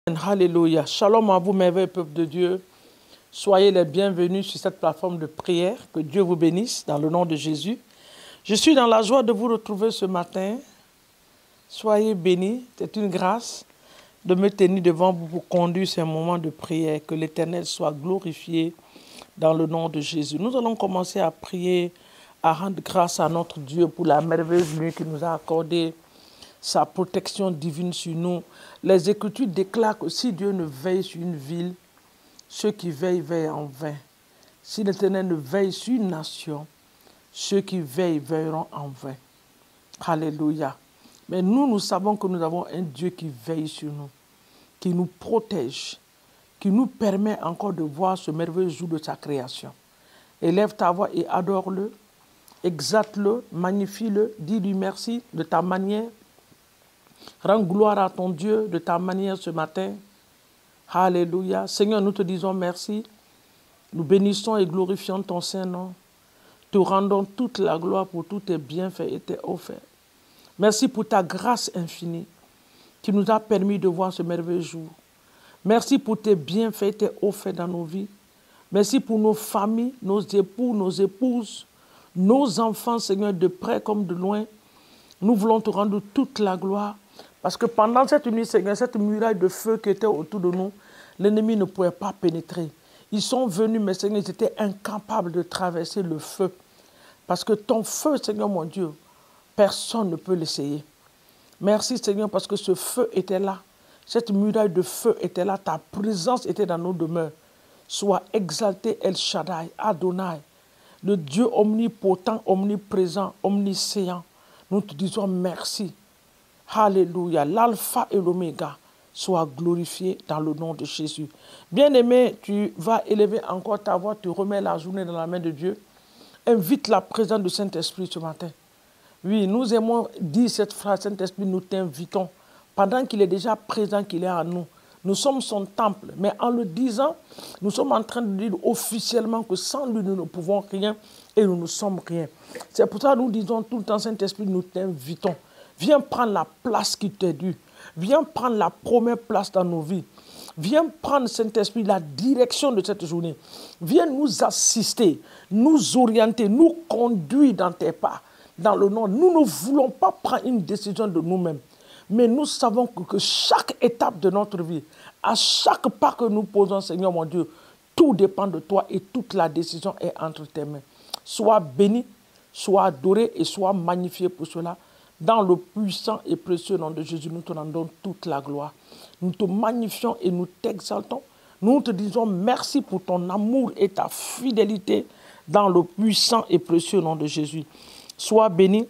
Alléluia. Shalom à vous, merveilleux peuple de Dieu. Soyez les bienvenus sur cette plateforme de prière. Que Dieu vous bénisse dans le nom de Jésus. Je suis dans la joie de vous retrouver ce matin. Soyez bénis. C'est une grâce de me tenir devant vous pour conduire ces moments de prière. Que l'Éternel soit glorifié dans le nom de Jésus. Nous allons commencer à prier, à rendre grâce à notre Dieu pour la merveilleuse nuit qu'il nous a accordée, sa protection divine sur nous. Les Écritures déclarent que si Dieu ne veille sur une ville, ceux qui veillent, veillent en vain. Si l'Éternel ne veille sur une nation, ceux qui veillent, veilleront en vain. Alléluia. Mais nous savons que nous avons un Dieu qui veille sur nous, qui nous protège, qui nous permet encore de voir ce merveilleux jour de sa création. Élève ta voix et adore-le, exalte-le, magnifie-le, dis-lui merci de ta manière. Rends gloire à ton Dieu de ta manière ce matin. Alléluia. Seigneur, nous te disons merci. Nous bénissons et glorifions ton Saint-Nom. Te rendons toute la gloire pour tous tes bienfaits et tes offerts. Merci pour ta grâce infinie qui nous a permis de voir ce merveilleux jour. Merci pour tes bienfaits et tes offerts dans nos vies. Merci pour nos familles, nos époux, nos épouses, nos enfants, Seigneur, de près comme de loin. Nous voulons te rendre toute la gloire. Parce que pendant cette nuit, Seigneur, cette muraille de feu qui était autour de nous, l'ennemi ne pouvait pas pénétrer. Ils sont venus, mais Seigneur, ils étaient incapables de traverser le feu. Parce que ton feu, Seigneur mon Dieu, personne ne peut l'essayer. Merci, Seigneur, parce que ce feu était là. Cette muraille de feu était là. Ta présence était dans nos demeures. Sois exalté, El Shaddai, Adonai, le Dieu omnipotent, omniprésent, omniscient. Nous te disons merci. Alléluia, l'alpha et l'oméga soient glorifiés dans le nom de Jésus. Bien-aimé, tu vas élever encore ta voix, tu remets la journée dans la main de Dieu. Invite la présence du Saint-Esprit ce matin. Oui, nous aimons dire cette phrase, Saint-Esprit, nous t'invitons. Pendant qu'il est déjà présent, qu'il est en nous. Nous sommes son temple, mais en le disant, nous sommes en train de dire officiellement que sans lui, nous ne pouvons rien et nous ne sommes rien. C'est pour ça que nous disons tout le temps, Saint-Esprit, nous t'invitons. Viens prendre la place qui t'est due. Viens prendre la première place dans nos vies. Viens prendre, Saint-Esprit, la direction de cette journée. Viens nous assister, nous orienter, nous conduire dans tes pas. Dans le nom, nous ne voulons pas prendre une décision de nous-mêmes. Mais nous savons que chaque étape de notre vie, à chaque pas que nous posons, Seigneur mon Dieu, tout dépend de toi et toute la décision est entre tes mains. Sois béni, sois adoré et sois magnifié pour cela. Dans le puissant et précieux nom de Jésus, nous te rendons toute la gloire. Nous te magnifions et nous t'exaltons. Nous te disons merci pour ton amour et ta fidélité dans le puissant et précieux nom de Jésus. Sois béni,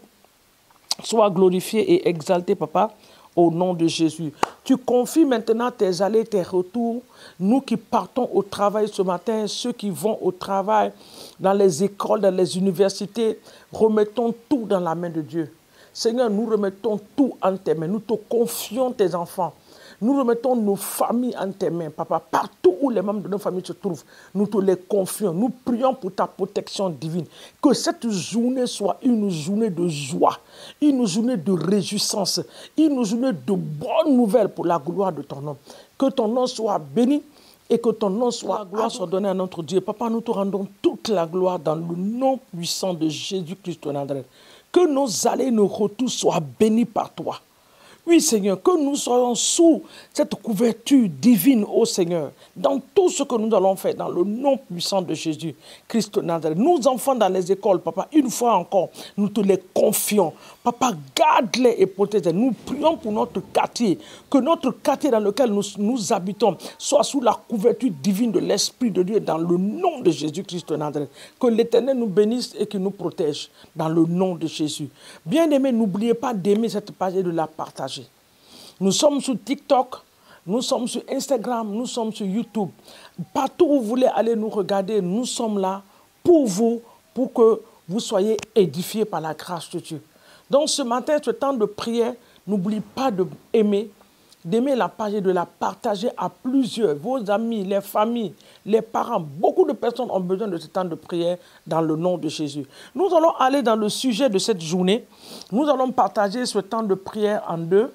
sois glorifié et exalté, Papa, au nom de Jésus. Tu confies maintenant tes allées, tes retours. Nous qui partons au travail ce matin, ceux qui vont au travail, dans les écoles, dans les universités, remettons tout dans la main de Dieu. Seigneur, nous remettons tout en tes mains. Nous te confions tes enfants. Nous remettons nos familles en tes mains, Papa. Partout où les membres de nos familles se trouvent, nous te les confions. Nous prions pour ta protection divine. Que cette journée soit une journée de joie, une journée de réjouissance, une journée de bonnes nouvelles pour la gloire de ton nom. Que ton nom soit béni et que ton nom soit, la gloire soit donnée à notre Dieu. Papa, nous te rendons toute la gloire dans le nom puissant de Jésus-Christ de Nazareth. Que nos allées et nos retours soient bénis par toi. Oui, Seigneur, que nous soyons sous cette couverture divine, ô Seigneur, dans tout ce que nous allons faire, dans le nom puissant de Jésus, Christ de Nazareth. Nos enfants dans les écoles, Papa, une fois encore, nous te les confions. Papa, garde-les et protège-les. Nous prions pour notre quartier, que notre quartier dans lequel nous habitons soit sous la couverture divine de l'Esprit de Dieu, dans le nom de Jésus-Christ de Nazareth. Que l'Éternel nous bénisse et qu'il nous protège, dans le nom de Jésus. Bien-aimés, n'oubliez pas d'aimer cette page et de la partager. Nous sommes sur TikTok, nous sommes sur Instagram, nous sommes sur YouTube. Partout où vous voulez aller nous regarder, nous sommes là pour vous, pour que vous soyez édifiés par la grâce de Dieu. Donc ce matin, ce temps de prière, n'oubliez pas d'aimer la page et de la partager à plusieurs, vos amis, les familles, les parents. Beaucoup de personnes ont besoin de ce temps de prière dans le nom de Jésus. Nous allons aller dans le sujet de cette journée. Nous allons partager ce temps de prière en deux.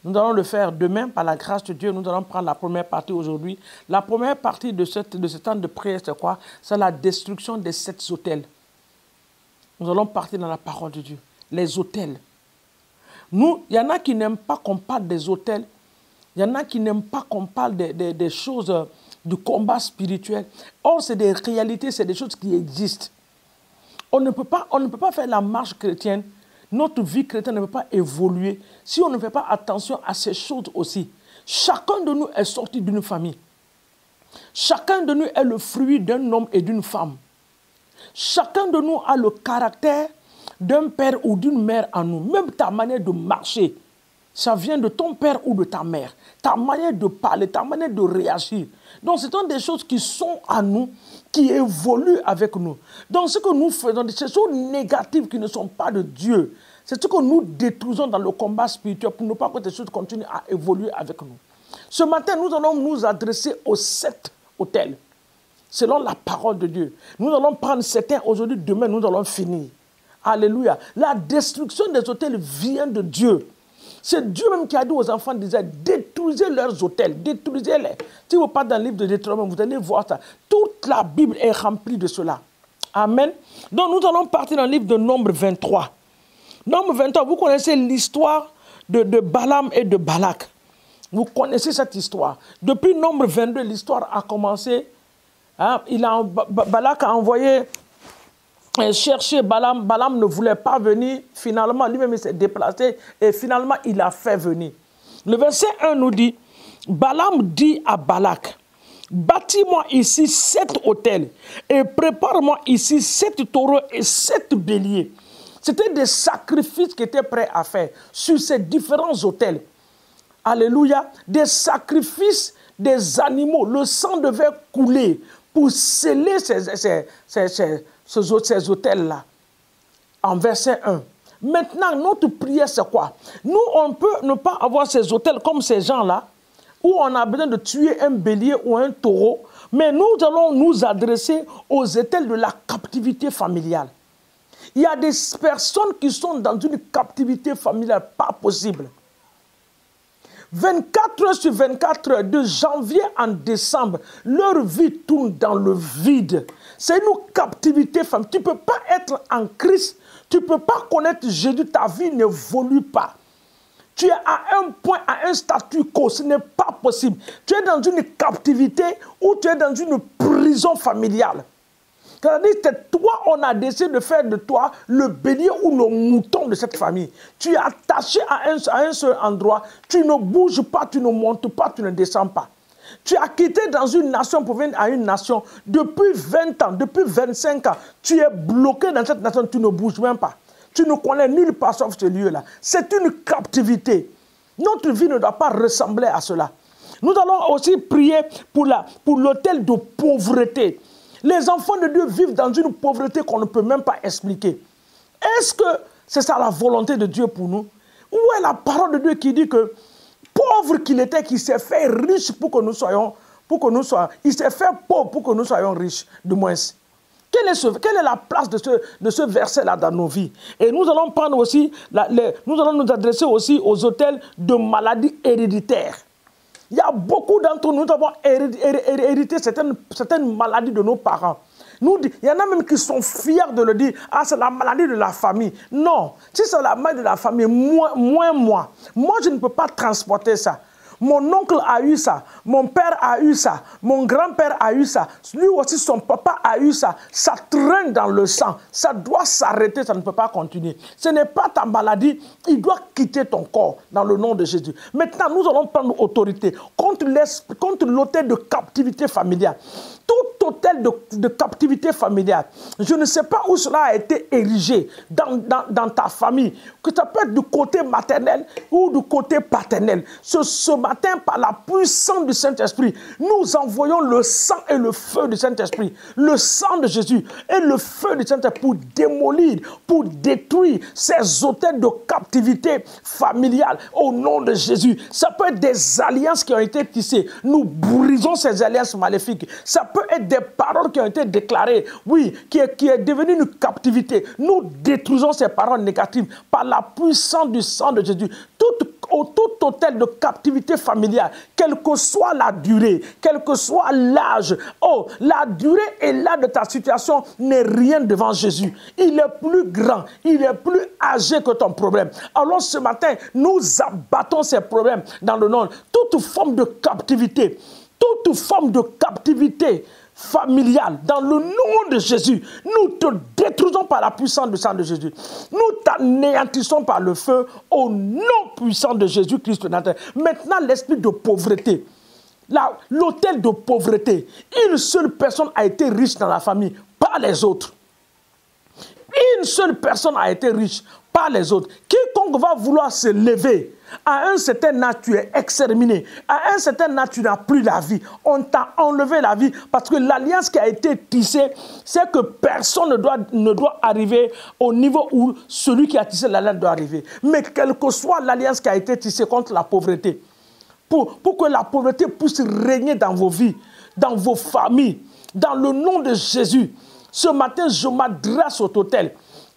Nous allons le faire demain par la grâce de Dieu. Nous allons prendre la première partie aujourd'hui. La première partie de ce temps de prière, c'est quoi? C'est la destruction des 7 autels. Nous allons partir dans la parole de Dieu. Les autels. Nous, il y en a qui n'aiment pas qu'on parle des autels. Il y en a qui n'aiment pas qu'on parle des choses du combat spirituel. Or, c'est des réalités, c'est des choses qui existent. On ne peut pas faire la marche chrétienne. Notre vie chrétienne ne peut pas évoluer si on ne fait pas attention à ces choses aussi. Chacun de nous est sorti d'une famille. Chacun de nous est le fruit d'un homme et d'une femme. Chacun de nous a le caractère d'un père ou d'une mère en nous. Même ta manière de marcher, ça vient de ton père ou de ta mère. Ta manière de parler, ta manière de réagir. Donc, ce sont des choses qui sont à nous, qui évoluent avec nous. Donc, ce que nous faisons, ces choses négatives qui ne sont pas de Dieu, c'est ce que nous détruisons dans le combat spirituel pour ne pas que ces choses continuent à évoluer avec nous. Ce matin, nous allons nous adresser aux 7 autels, selon la parole de Dieu. Nous allons prendre certains aujourd'hui, demain, nous allons finir. Alléluia. La destruction des autels vient de Dieu. C'est Dieu même qui a dit aux enfants d'Israël, détruisez leurs autels, détruisez-les. Si vous partez dans le livre de Deutéronome, vous allez voir ça. Toute la Bible est remplie de cela. Amen. Donc nous allons partir dans le livre de Nombre 23. Nombre 23, vous connaissez l'histoire de Balaam et de Balak. Vous connaissez cette histoire. Depuis Nombre 22, l'histoire a commencé. Hein, Balak a envoyé chercher Balaam. Balaam ne voulait pas venir. Finalement, lui-même, il s'est déplacé et finalement, il a fait venir. Le verset 1 nous dit, Balaam dit à Balak, bâtis-moi ici 7 autels et prépare-moi ici 7 taureaux et 7 béliers. C'était des sacrifices qui étaient prêts à faire sur ces différents autels. Alléluia. Des sacrifices des animaux. Le sang devait couler pour sceller ces autels-là. En verset 1. Maintenant, notre prière, c'est quoi? Nous, on peut ne pas avoir ces autels comme ces gens-là, où on a besoin de tuer un bélier ou un taureau, mais nous allons nous adresser aux autels de la captivité familiale. Il y a des personnes qui sont dans une captivité familiale, pas possible. 24 heures sur 24 heures, de janvier en décembre, leur vie tourne dans le vide. C'est une captivité familiale. Tu ne peux pas être en Christ, tu ne peux pas connaître Jésus, ta vie n'évolue pas. Tu es à un point, à un statu quo, ce n'est pas possible. Tu es dans une captivité ou tu es dans une prison familiale. C'est toi, on a décidé de faire de toi le bélier ou le mouton de cette famille. Tu es attaché à un seul endroit. Tu ne bouges pas, tu ne montes pas, tu ne descends pas. Tu as quitté dans une nation pour venir à une nation. Depuis 20 ans, depuis 25 ans, tu es bloqué dans cette nation, tu ne bouges même pas. Tu ne connais nulle part sauf ce lieu-là. C'est une captivité. Notre vie ne doit pas ressembler à cela. Nous allons aussi prier pour l'autel de pauvreté. Les enfants de Dieu vivent dans une pauvreté qu'on ne peut même pas expliquer. Est-ce que c'est ça la volonté de Dieu pour nous? Où est la parole de Dieu qui dit que pauvre qu'il était, qu'il s'est fait riche pour que nous soyons, il s'est fait pauvre pour que nous soyons riches, du moins. Quelle est la place de ce verset-là dans nos vies? Et nous allons prendre aussi, nous allons nous adresser aussi aux autels de maladies héréditaires. Il y a beaucoup d'entre nous qui avons hérité certaines maladies de nos parents. Il y en a même qui sont fiers de le dire. Ah, c'est la maladie de la famille. Non, si c'est la maladie de la famille, moi, je ne peux pas transporter ça. Mon oncle a eu ça, mon père a eu ça, mon grand-père a eu ça, lui aussi son papa a eu ça. Ça traîne dans le sang, ça doit s'arrêter, ça ne peut pas continuer. Ce n'est pas ta maladie, il doit quitter ton corps dans le nom de Jésus. Maintenant, nous allons prendre autorité contre l'autel de captivité familiale. Tout autel de captivité familiale, je ne sais pas où cela a été érigé dans ta famille, que ça peut être du côté maternel ou du côté paternel. Ce matin, par la puissance du Saint-Esprit, nous envoyons le sang et le feu du Saint-Esprit, le sang de Jésus et le feu du Saint-Esprit pour démolir, pour détruire ces autels de captivité familiale au nom de Jésus. Ça peut être des alliances qui ont été tissées. Nous brisons ces alliances maléfiques. Ça peut être des paroles qui ont été déclarées, oui, qui est devenue une captivité. Nous détruisons ces paroles négatives par la puissance du sang de Jésus. Toute au tout hôtel de captivité familiale, quelle que soit la durée, quel que soit l'âge. Oh, la durée et l'âge de ta situation n'est rien devant Jésus. Il est plus grand, il est plus âgé que ton problème. Alors ce matin, nous abattons ces problèmes dans le nom. Toute forme de captivité, familiale, dans le nom de Jésus, nous te détruisons par la puissance du sang de Jésus. Nous t'anéantissons par le feu au nom puissant de Jésus-Christ de Nazareth. Maintenant, l'esprit de pauvreté, l'autel de pauvreté, une seule personne a été riche dans la famille, pas les autres. Une seule personne a été riche, pas les autres. Quiconque va vouloir se lever, à un certain âge, tu es exterminé. À un certain âge, tu n'as plus la vie. On t'a enlevé la vie parce que l'alliance qui a été tissée, c'est que personne ne doit arriver au niveau où celui qui a tissé l'alliance doit arriver. Mais quelle que soit l'alliance qui a été tissée contre la pauvreté, pour que la pauvreté puisse régner dans vos vies, dans vos familles, dans le nom de Jésus, ce matin, je m'adresse au total,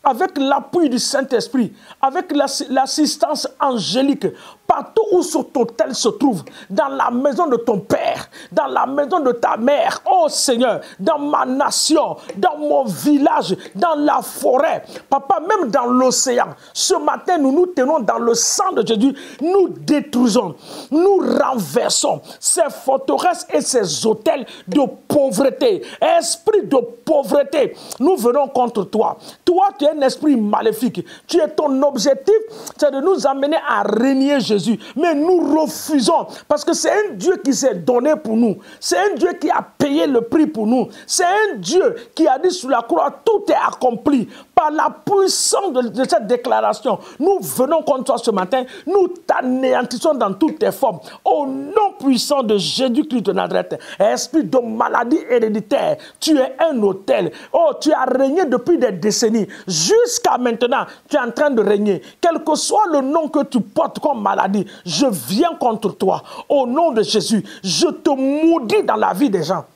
avec l'appui du Saint-Esprit, avec l'assistance angélique, partout où ce total se trouve, dans la maison de ton père, dans la maison de ta mère, oh Seigneur, dans ma nation, dans mon village, dans la forêt, papa, même dans l'océan. Ce matin, nous nous tenons dans le sang de Jésus, nous détruisons, nous renversons ces forteresses et ces hôtels de pauvreté, esprit de pauvreté. Nous venons contre toi. Toi, tu es un esprit maléfique. Tu es ton objectif, c'est de nous amener à régner Jésus. Mais nous refusons parce que c'est un Dieu qui s'est donné pour nous. C'est un Dieu qui a payé le prix pour nous. C'est un Dieu qui a dit sur la croix, tout est accompli. Par la puissance de cette déclaration, nous venons contre toi ce matin. Nous t'anéantissons dans toutes tes formes. Au nom puissant de Jésus-Christ de Nazareth, esprit de maladie héréditaire, tu es un autel. Oh, tu as régné depuis des décennies. Jusqu'à maintenant, tu es en train de régner. Quel que soit le nom que tu portes comme maladie, je viens contre toi. Au nom de Jésus, je te maudis dans la vie des gens.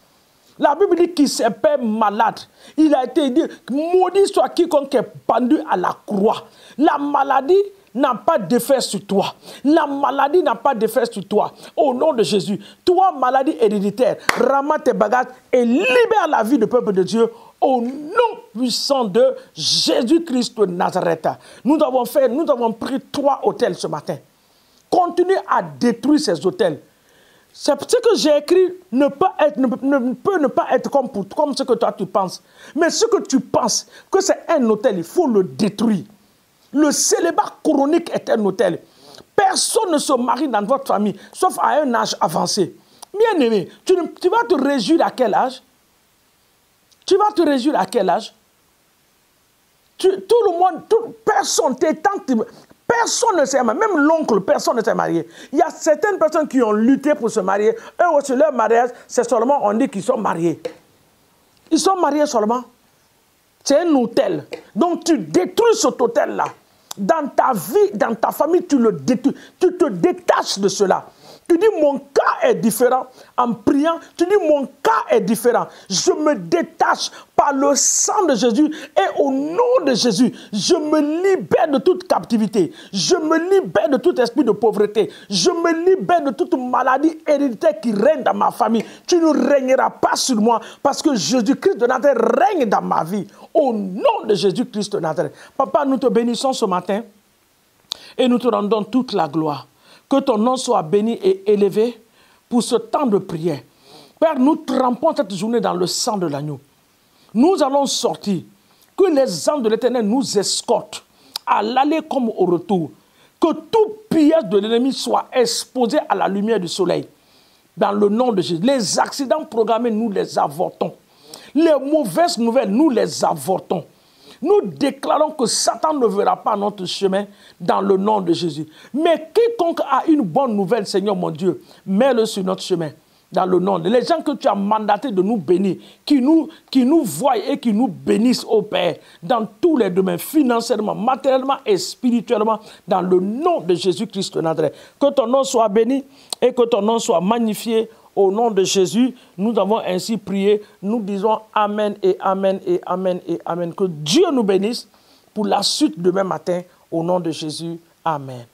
La Bible dit qu'il s'est fait malade. Il a été dit, maudit soit quiconque est pendu à la croix. La maladie n'a pas d'effet sur toi. La maladie n'a pas d'effet sur toi. Au nom de Jésus, toi, maladie héréditaire, ramasse tes bagages et libère la vie du peuple de Dieu. Au nom puissant de Jésus-Christ de Nazareth. Nous avons pris 3 hôtels ce matin. Continue à détruire ces hôtels. Ce que j'ai écrit ne peut ne pas être comme ce que toi tu penses. Mais ce que tu penses, que c'est un hôtel, il faut le détruire. Le célibat chronique est un hôtel. Personne ne se marie dans votre famille, sauf à un âge avancé. Bien aimé, tu vas te réjouir à quel âge? Tu vas te réjouir à quel âge? Tout le monde, personne, tes tantes, personne ne s'est marié, même l'oncle, personne ne s'est marié. Il y a certaines personnes qui ont lutté pour se marier. Eux aussi, leur mariage, c'est seulement, on dit qu'ils sont mariés. Ils sont mariés seulement. C'est un hôtel. Donc tu détruis cet hôtel-là. Dans ta vie, dans ta famille, tu le détruis. Tu te détaches de cela. Tu dis mon cas est différent. En priant, tu dis mon cas est différent. Je me détache par le sang de Jésus et au nom de Jésus, je me libère de toute captivité. Je me libère de tout esprit de pauvreté. Je me libère de toute maladie héréditaire qui règne dans ma famille. Tu ne régneras pas sur moi parce que Jésus-Christ de Nazareth règne dans ma vie. Au nom de Jésus-Christ de Nazareth. Papa, nous te bénissons ce matin et nous te rendons toute la gloire. Que ton nom soit béni et élevé pour ce temps de prière. Père, nous trempons cette journée dans le sang de l'agneau. Nous allons sortir. Que les anges de l'Éternel nous escortent à l'aller comme au retour. Que tout piège de l'ennemi soit exposé à la lumière du soleil. Dans le nom de Jésus. Les accidents programmés, nous les avortons. Les mauvaises nouvelles, nous les avortons. Nous déclarons que Satan ne verra pas notre chemin dans le nom de Jésus. Mais quiconque a une bonne nouvelle, Seigneur mon Dieu, mets-le sur notre chemin dans le nom. Les gens que tu as mandatés de nous bénir, qui nous voient et qui nous bénissent au Père, dans tous les domaines, financièrement, matériellement et spirituellement, dans le nom de Jésus-Christ de Nazareth. Que ton nom soit béni et que ton nom soit magnifié. Au nom de Jésus, nous avons ainsi prié. Nous disons Amen et Amen et Amen et Amen. Que Dieu nous bénisse pour la suite demain matin. Au nom de Jésus, Amen.